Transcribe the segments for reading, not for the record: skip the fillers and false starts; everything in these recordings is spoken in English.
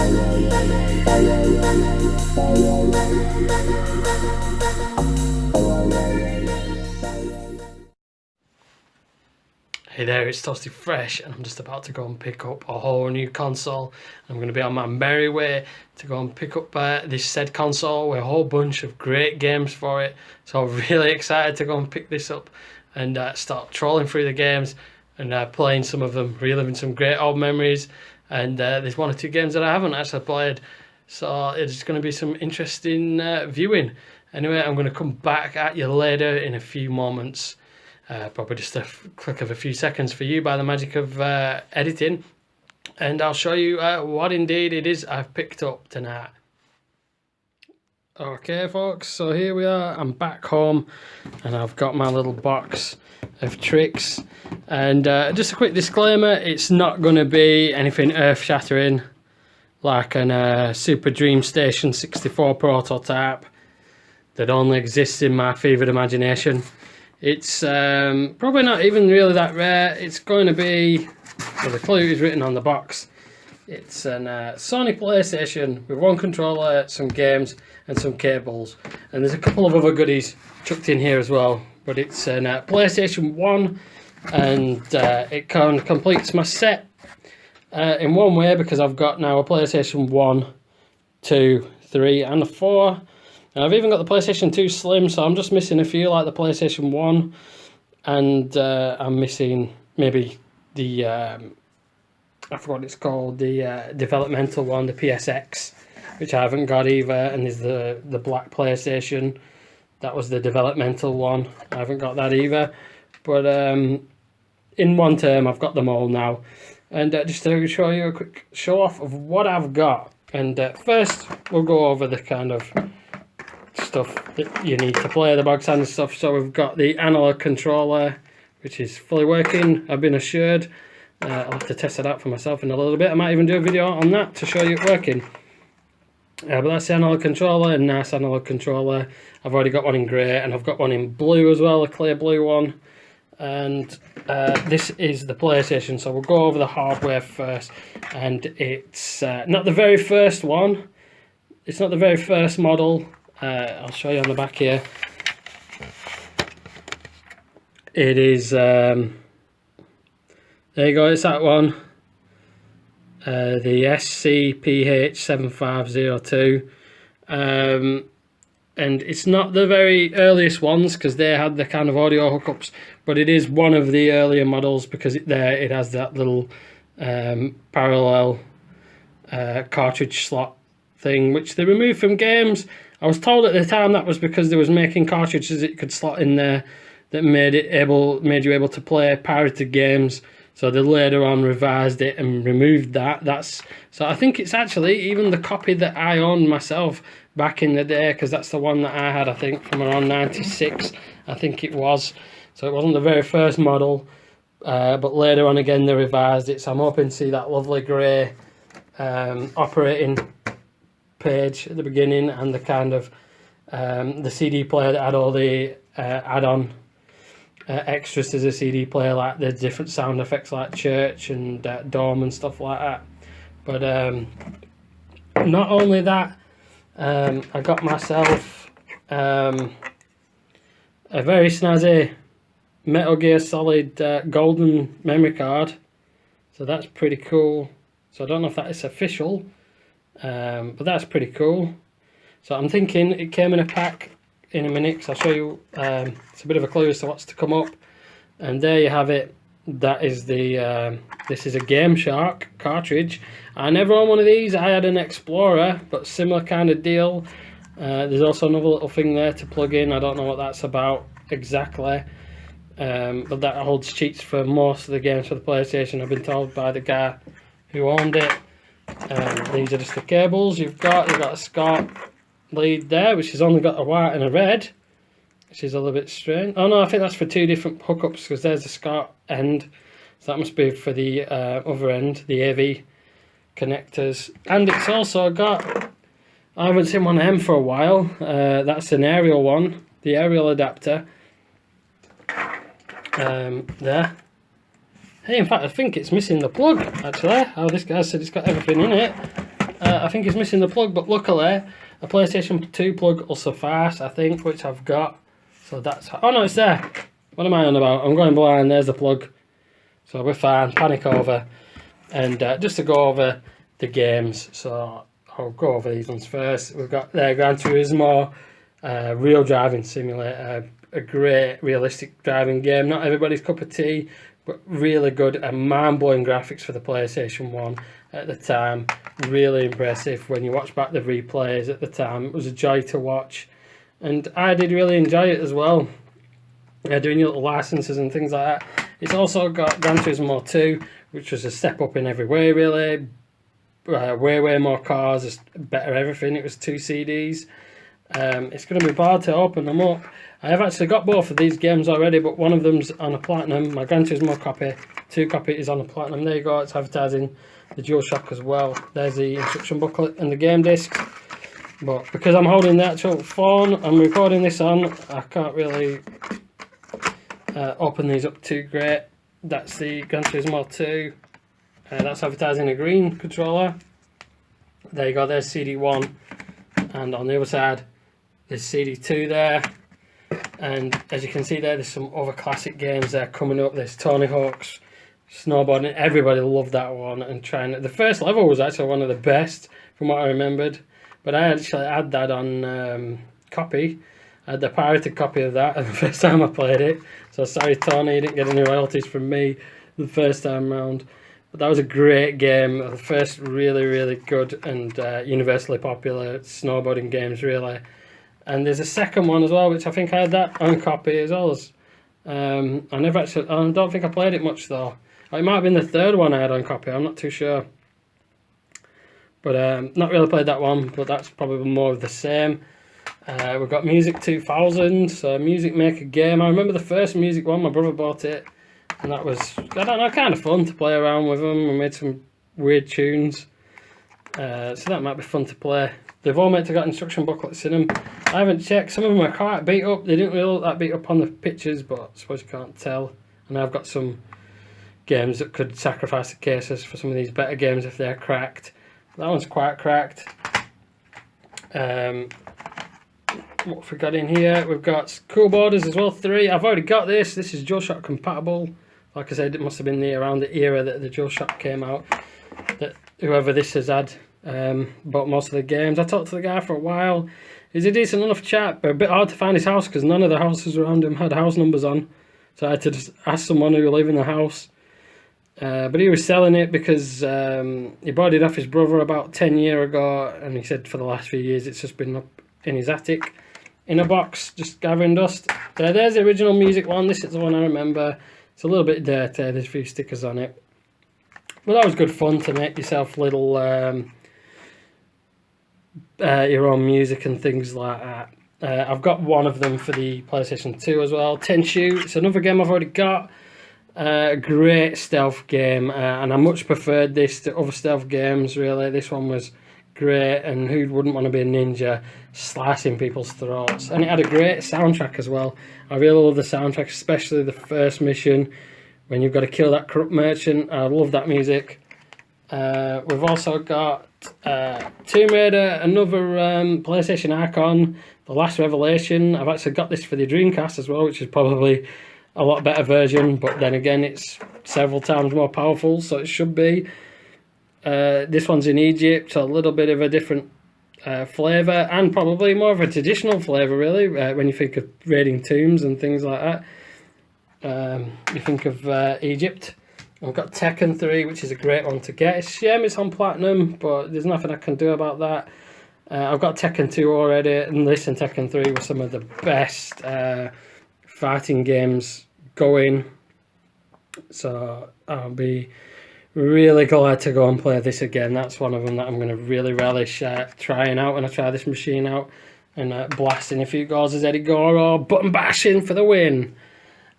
Hey there, it's Toasty Fresh, and I'm just about to go and pick up a whole new console. I'm going to be on my merry way to go and pick up this said console with a whole bunch of great games for it. So I'm really excited to go and pick this up and start trolling through the games and playing some of them, reliving some great old memories. And there's one or two games that I haven't actually played, so it's going to be some interesting viewing. Anyway, I'm going to come back at you later in a few moments. Probably just a click of a few seconds for you by the magic of editing, and I'll show you what indeed it is I've picked up tonight. Okay folks, so here we are, I'm back home and I've got my little box of tricks, and just a quick disclaimer, it's not going to be anything earth-shattering like an Super Dream Station 64 prototype that only exists in my fevered imagination. It's probably not even really that rare. It's going to be, well, the clue is written on the box. It's an Sony PlayStation with one controller, some games and some cables. And there's a couple of other goodies chucked in here as well. But it's an PlayStation 1, and it kind of completes my set in one way, because I've got now a PlayStation 1, 2, 3 and a 4. And I've even got the PlayStation 2 Slim, so I'm just missing a few like the PlayStation 1, and I'm missing maybe the, I forgot what it's called, the developmental one, the PSX, which I haven't got either, and there's the black PlayStation, that was the developmental one, I haven't got that either, but in one term I've got them all now, and just to show you a quick show off of what I've got, and first we'll go over the kind of stuff that you need to play the bog standard stuff. So we've got the analog controller, which is fully working, I've been assured. I'll have to test it out for myself in a little bit. I might even do a video on that to show you it working. But that's the analog controller, a nice analog controller. I've already got one in grey, and I've got one in blue as well, a clear blue one. And this is the PlayStation, so we'll go over the hardware first. And it's not the very first one, it's not the very first model. I'll show you on the back here. It is, there you go, it's that one. The SCPH7502. And it's not the very earliest ones, because they had the kind of audio hookups, but it is one of the earlier models, because it has that little parallel cartridge slot thing, which they removed from games. I was told at the time that was because they was making cartridges it could slot in there that made you able to play pirated games. So they later on revised it and removed that. So I think it's actually even the copy that I owned myself back in the day, because that's the one that I had, I think, from around 96, I think it was. So it wasn't the very first model, but later on again they revised it. So I'm hoping to see that lovely grey operating page at the beginning, and the kind of the CD player that had all the add-on extras to the CD player, like the different sound effects like church and dome and stuff like that. But not only that, I got myself a very snazzy Metal Gear Solid golden memory card, so that's pretty cool. So I don't know if that is official, but that's pretty cool. So I'm thinking it came in a pack in a minute, because I'll show you. It's a bit of a clue as to what's to come up, and there you have it. That is the this is a Game Shark cartridge. I never owned one of these. I had an Explorer, but similar kind of deal. There's also another little thing there to plug in. I don't know what that's about exactly, but that holds cheats for most of the games for the PlayStation, I've been told by the guy who owned it. These are just the cables you've got a SCART lead there, which has only got a white and a red, which is a little bit strange. Oh no, I think that's for two different hookups, because there's the SCART end, so that must be for the other end, the AV connectors. And it's also got, I haven't seen one of them for a while, that's an aerial one, the aerial adapter there. Hey, in fact I think it's missing the plug actually. Oh, this guy said it's got everything in it. I think it's missing the plug, but luckily a PlayStation 2 plug will suffice, I think, which I've got. So that's... Oh no, it's there. What am I on about? I'm going blind. There's the plug. So we're fine. Panic over. And just to go over the games, so I'll go over these ones first. We've got Gran Turismo, Real Driving Simulator, a great realistic driving game. Not everybody's cup of tea, but really good and mind-blowing graphics for the PlayStation 1 at the time. Really impressive. When you watch back the replays at the time, it was a joy to watch. And I did really enjoy it as well. Doing your little licenses and things like that. It's also got Gran Turismo 2, which was a step up in every way, really. Way more cars, just better everything. It was 2 CDs. It's going to be hard to open them up. I have actually got both of these games already, but one of them's on a platinum. My Gran Turismo copy, 2 copy is on a platinum. There you go, it's advertising the DualShock as well. There's the instruction booklet and the game disc. But because I'm holding the actual phone, I'm recording this on, I can't really open these up too great. That's the Gran Turismo 2. That's advertising a green controller. There you go, there's CD1. And on the other side, there's CD2 there. And as you can see there's some other classic games there coming up. There's Tony Hawk's Snowboarding. Everybody loved that one. And the first level was actually one of the best from what I remembered. But I actually had that on copy. I had the pirated copy of that the first time I played it. So sorry Tony, you didn't get any royalties from me the first time round. But that was a great game. The first really good and universally popular snowboarding games, really. And there's a second one as well, which I think I had that on copy as well. I don't think I played it much though. It might have been the third one I had on copy, I'm not too sure. But not really played that one, but that's probably more of the same. We've got Music 2000, so Music Maker game. I remember the first Music one, my brother bought it. And that was, I don't know, kind of fun to play around with them. We made some weird tunes. So that might be fun to play. They've all meant to got instruction booklets in them. I haven't checked. Some of them are quite beat up. They didn't really look that beat up on the pictures, but I suppose you can't tell. And I've got some games that could sacrifice the cases for some of these better games if they're cracked. That one's quite cracked. What have we got in here? We've got Cool Borders as well, 3. I've already got this. This is DualShock compatible. Like I said, it must have been around the era that the DualShock came out. That whoever this has had bought most of the games. I talked to the guy for a while. He's a decent enough chap, but a bit hard to find his house because none of the houses around him had house numbers on. So I had to just ask someone who lived in the house. But he was selling it because he bought it off his brother about 10 years ago, and he said for the last few years it's just been up in his attic in a box, just gathering dust. There's the original Music one. This is the one I remember. It's a little bit dirty. There's a few stickers on it. But that was good fun to make yourself little your own music and things like that. I've got one of them for the PlayStation 2 as well. Tenchu, it's another game I've already got. A great stealth game, and I much preferred this to other stealth games, really. This one was great, and who wouldn't want to be a ninja slicing people's throats? And it had a great soundtrack as well. I really love the soundtrack, especially the first mission when you've got to kill that corrupt merchant. I love that music. We've also got Tomb Raider, another PlayStation icon, The Last Revelation. I've actually got this for the Dreamcast as well, which is probably a lot better version, but then again it's several times more powerful, so it should be. This one's in Egypt, so a little bit of a different flavour, and probably more of a traditional flavour, really, when you think of raiding tombs and things like that. You think of Egypt. I've got Tekken 3, which is a great one to get. It's a shame it's on Platinum, but there's nothing I can do about that. I've got Tekken 2 already, and this and Tekken 3 were some of the best fighting games going. So I'll be really glad to go and play this again. That's one of them that I'm going to really relish trying out when I try this machine out, and blasting a few goals as Eddie Goro, button bashing for the win.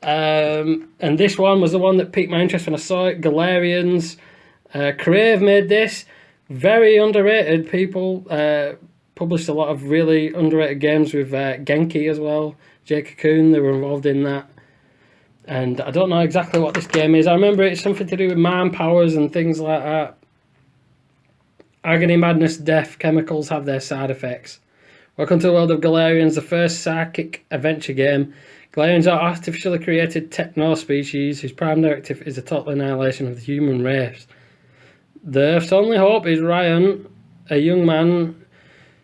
And this one was the one that piqued my interest when I saw it. Galarians. Crave made this. Very underrated. People published a lot of really underrated games with Genki as well. Jay Cocoon, they were involved in that. And I don't know exactly what this game is. I remember it's something to do with mind powers and things like that. Agony, madness, death, chemicals have their side effects. Welcome to the world of Galarians, the first psychic adventure game. Galarians are artificially created techno-species whose prime directive is the total annihilation of the human race. The Earth's only hope is Ryan, a young man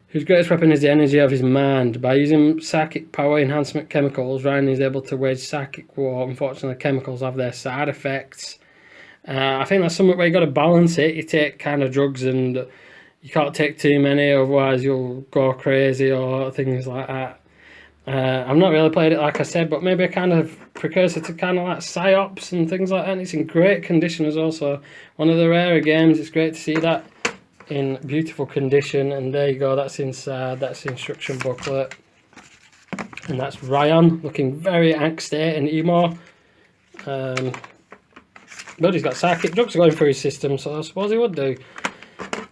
whose greatest weapon is the energy of his mind. By using psychic power enhancement chemicals, Ryan is able to wage psychic war. Unfortunately, chemicals have their side effects. I think that's something where you got to balance it. You take kind of drugs and you can't take too many, otherwise you'll go crazy or things like that. I've not really played it, like I said, but maybe a kind of precursor to kind of like Psyops and things like that. And it's in great condition as well. So one of the rarer games. It's great to see that in beautiful condition. And there you go. That's inside. That's the instruction booklet. And that's Ryan looking very angsty and emo. But he's got psychic drugs going through his system, so I suppose he would do.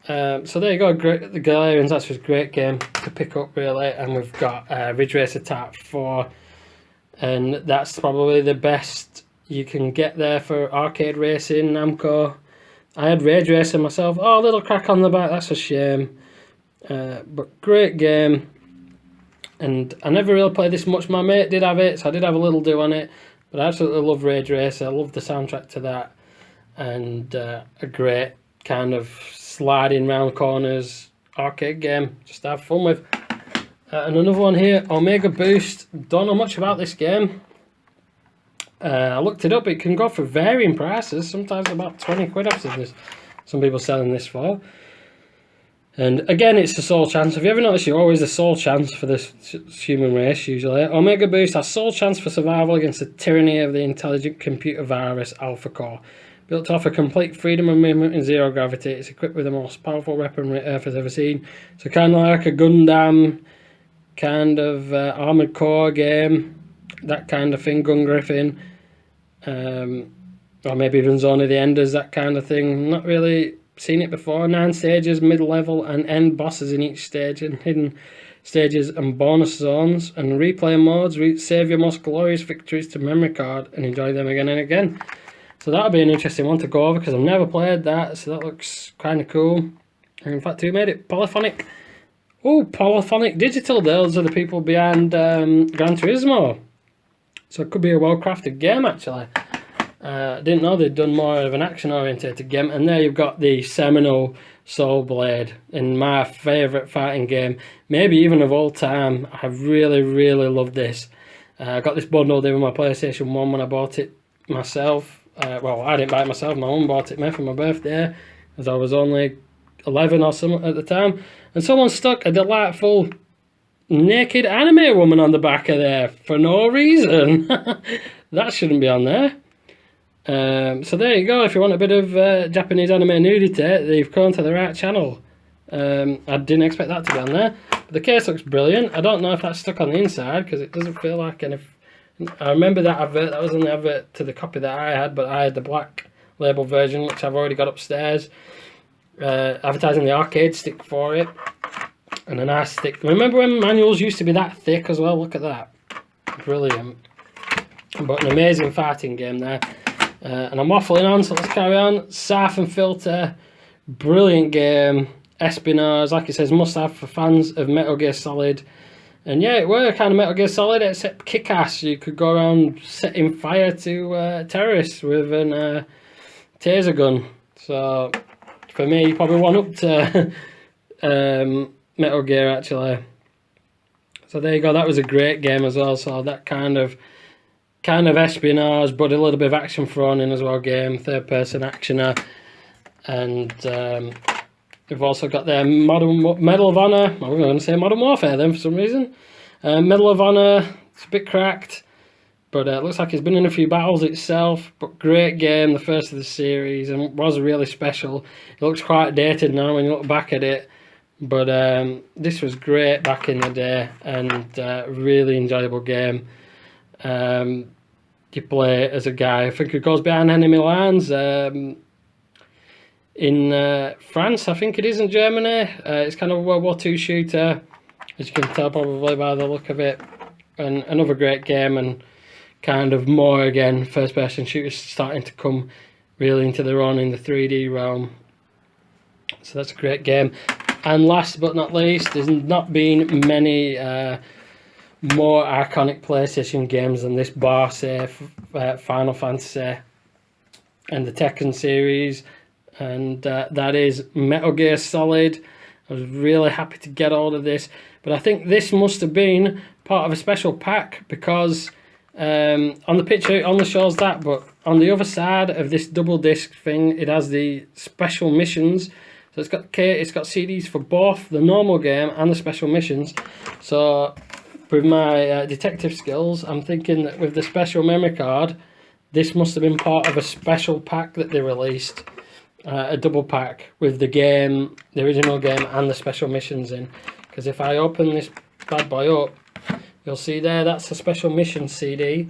So there you go, the Galarians. That's just a great game to pick up, really. And we've got Ridge Racer Type 4, and that's probably the best you can get there for arcade racing, Namco. I had Ridge Racer myself. Oh, a little crack on the back, that's a shame. But great game. And I never really played this much. My mate did have it, so I did have a little do on it. But I absolutely love Ridge Racer. I love the soundtrack to that. And a great kind of sliding round corners arcade game. Just to have fun with. And another one here, Omega Boost. Don't know much about this game. I looked it up. It can go for varying prices. Sometimes about 20 quid I've seen this. Some people selling this for. And again, it's the sole chance. Have you ever noticed you're always the sole chance for this human race, usually? Omega Boost has sole chance for survival against the tyranny of the intelligent computer virus Alpha Core. Built to offer complete freedom of movement in zero gravity, it's equipped with the most powerful weaponry Earth has ever seen. So kind of like a Gundam, kind of Armored Core game, that kind of thing, Gun Griffin. Or maybe even Zone of the Enders, that kind of thing. Not really seen it before. 9 stages, mid-level and end bosses in each stage, and hidden stages and bonus zones, and replay modes. Save your most glorious victories to memory card and enjoy them again and again. So that'll be an interesting one to go over because I've never played that, so that looks kind of cool. And in fact, who made it? Polyphonic. Oh, Polyphonic Digital. Those are the people behind Gran Turismo. So it could be a well-crafted game, actually. I didn't know they'd done more of an action-orientated game. And there you've got the seminal Soul Blade in my favourite fighting game, maybe even of all time. I really, really love this. I got this bundled in with my PlayStation 1 when I bought it myself. Well, I didn't buy it myself. My mum bought it me for my birthday, as I was only 11 or something at the time. And someone stuck a delightful naked anime woman on the back of there for no reason. That shouldn't be on there. So there you go. If you want a bit of Japanese anime nudity, they've come to the right channel. I didn't expect that to be on there. But the case looks brilliant. I don't know if that's stuck on the inside because it doesn't feel like any. I remember that advert. That was on the advert to the copy that I had, but I had the black label version, which I've already got upstairs. Advertising the arcade stick for it, and a nice stick. Remember when manuals used to be that thick as well? Look at that, brilliant. But an amazing fighting game there. And I'm waffling on, so let's carry on. Siphon Filter, brilliant game. Espionage, like it says, must have for fans of Metal Gear Solid. And yeah, it were kind of Metal Gear Solid, except kick-ass. You could go around setting fire to terrorists with a taser gun. So for me, you probably went up to Metal Gear, actually. So there you go. That was a great game as well. So that kind of espionage, but a little bit of action thrown in as well. Game, third-person actioner, and we've also got their Medal of Honor. I was going to say Modern Warfare then for some reason. Medal of Honor. It's a bit cracked, but it looks like it's been in a few battles itself. But great game, the first of the series, and was really special. It looks quite dated now when you look back at it, but this was great back in the day, and really enjoyable game. You play as a guy, I think, who goes behind enemy lines in France, I think it is, in Germany. It's kind of a World War II shooter, as you can tell probably by the look of it. And another great game, and kind of more, again, first-person shooters starting to come really into their own in the 3D realm. So that's a great game. And last but not least, there's not been many more iconic PlayStation games than this, bar say Final Fantasy and the Tekken series, and that is Metal Gear Solid. I was really happy to get hold of this, but I think this must have been part of a special pack, because on the picture it only shows that, but on the other side of this double disc thing, it has the special missions. So it's got CDs for both the normal game and the special missions. So with my detective skills, I'm thinking that with the special memory card, this must have been part of a special pack that they released, a double pack with the game, the original game, and the special missions in. Because if I open this bad boy up, you'll see there, that's a special mission CD.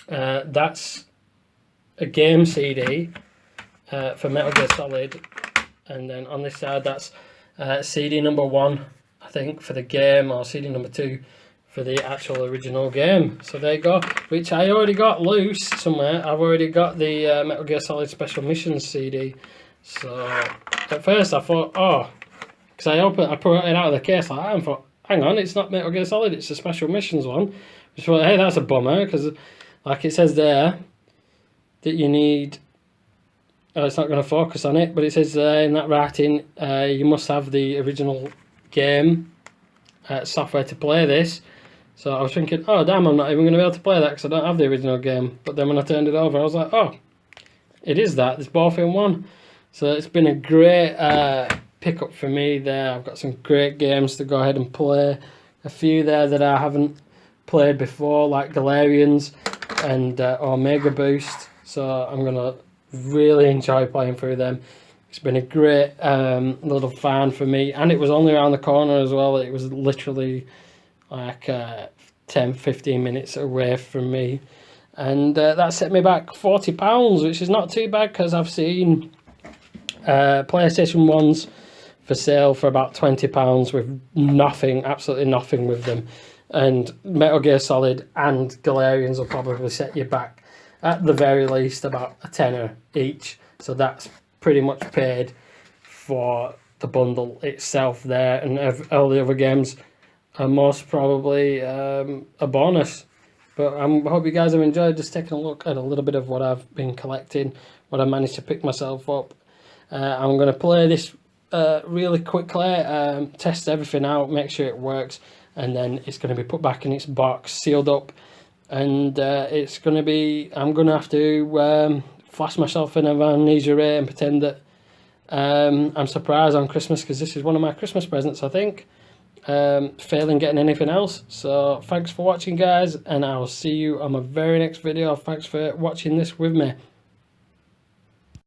That's a game CD for Metal Gear Solid, and then on this side that's CD number 1, I think, for the game, or CD number 2 for the actual original game. So there you go, which I already got loose somewhere. I've already got the Metal Gear Solid Special Missions CD. So at first I thought, oh, because I put it out of the case like that and thought, hang on, it's not Metal Gear Solid, it's a Special Missions one. Just thought, hey, that's a bummer, because like it says there that you need, oh, it's not going to focus on it, but it says in that writing, you must have the original game software to play this. So I was thinking, oh damn, I'm not even going to be able to play that because I don't have the original game. But then when I turned it over, I was like, oh, it is that. It's both in one. So it's been a great pickup for me there. I've got some great games to go ahead and play. A few there that I haven't played before, like Galarians and Omega Boost. So I'm going to really enjoy playing through them. It's been a great little fan for me, and it was only around the corner as well. It was literally like 10-15 minutes away from me, and that set me back £40, which is not too bad, because I've seen PlayStation 1s for sale for about £20 with nothing, absolutely nothing with them, and Metal Gear Solid and Galarians will probably set you back at the very least about a tenner each. So that's pretty much paid for the bundle itself there, and all the other games are most probably a bonus. But I hope you guys have enjoyed just taking a look at a little bit of what I've been collecting, what I managed to pick myself up. I'm going to play this really quickly, test everything out, make sure it works, and then it's going to be put back in its box, sealed up, and it's going to be, I'm going to have to flash myself in an amnesia ray and pretend that I'm surprised on Christmas, because this is one of my Christmas presents, I think. Failing getting anything else. So thanks for watching, guys, and I'll see you on my very next video. Thanks for watching this with me.